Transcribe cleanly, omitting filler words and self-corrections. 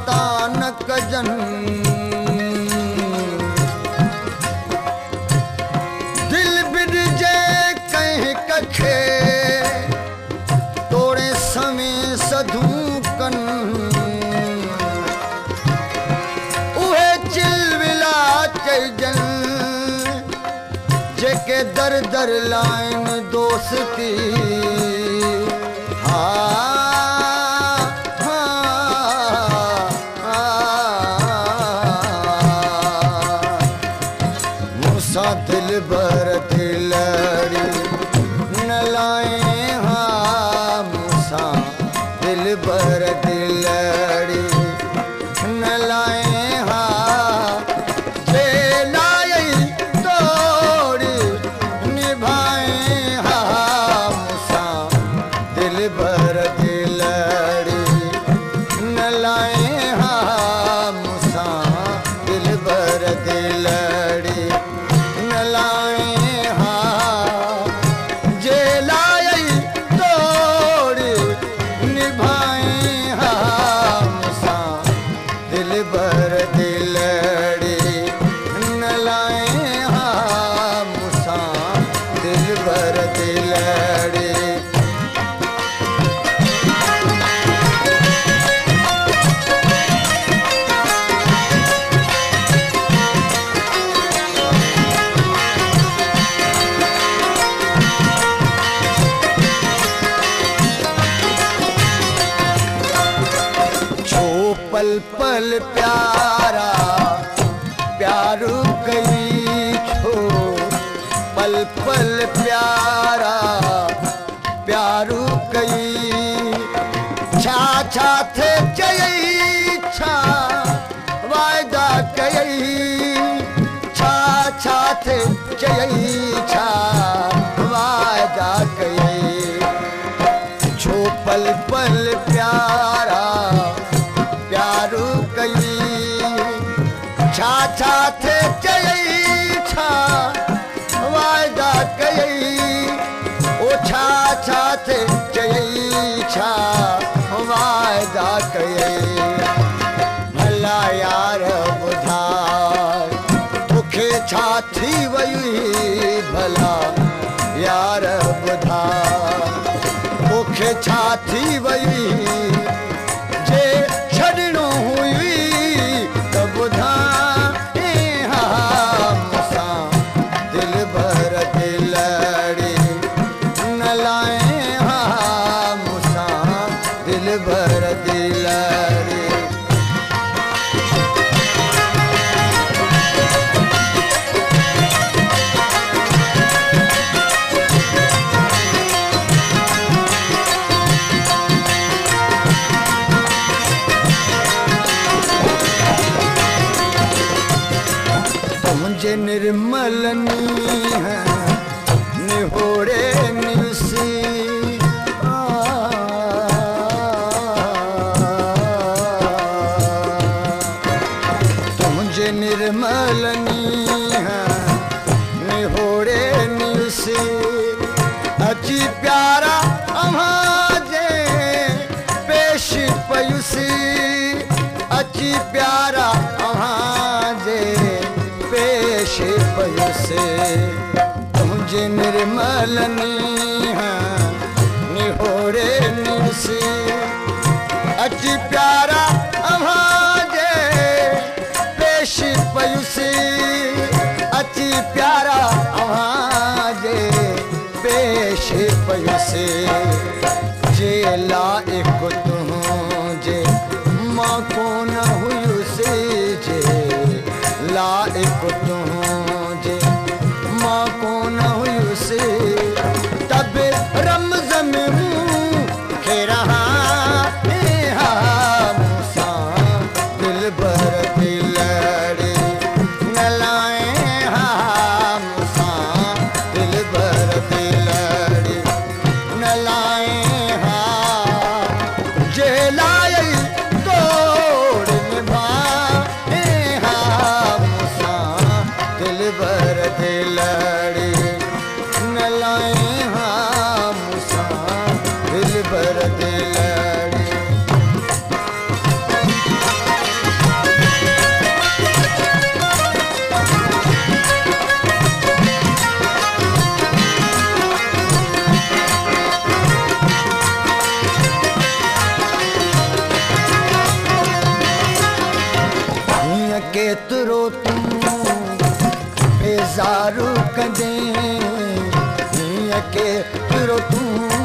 तान कजन दिल बिरजे कहीं कखे तोड़े समय सधूकन उहे चिलविला चइजन जेके दर दर लाइन दोस्ती मूसा दिल भर दिलड़ी न लाए मूसा दिल भर दिलड़ी न लाए जे लाई तोड़ी निभाए मूसा दिल भर दिलड़ी न लाए मूसा दिल भर दिलड़ी न लाए जे लाई तोड़ी निभाए मूसा दिल भर दिलड़ी न लाए मूसा दिल भर दिलड़ी पल पल प्यारा प्यारू गई छो पल पल प्यारा प्यारू गई छा छा थे चई छा वायदा कई छा छा थे चई छा वायदा कई छो पल पल प्यारा प्यारू कई छा छा थे चई छा वायदा कई ओ छा छा थे चई छा वायदा कई भला यार ॿुधाए तोखे छा थी वई भला यार ॿुधाए तोखे छा थी वई जे छॾणो हुई त ॿुधाए मूसा दिल भर दिलड़ी न लाए मूसा दिल भर दिलड़ी मुझे निर्मल है निहोरे निसी तो मुझे निर्मल है निहोरे निसी अची प्यारा अमाजे पेश पयुसी अची प्यारा अमाजे पेश पयुसे तुझे निर्मल निहोरे निसी अची प्यारा अमाजे पेश पयुसी अची प्यारा अमाजे पेश पयुसे जे लाइक तुझे मां कोन हुयुसे जे लाइक तुझे मां कोन हुयुसे तब रमज़ में खे रहा मूसा दिल भर दिलड़ी न लाए मूसा दिल भर दिलड़ी न लाए जे लाई तोड़ निभा केतिरो तूं बेज़ारू कंदे हीअं केतिरो तूं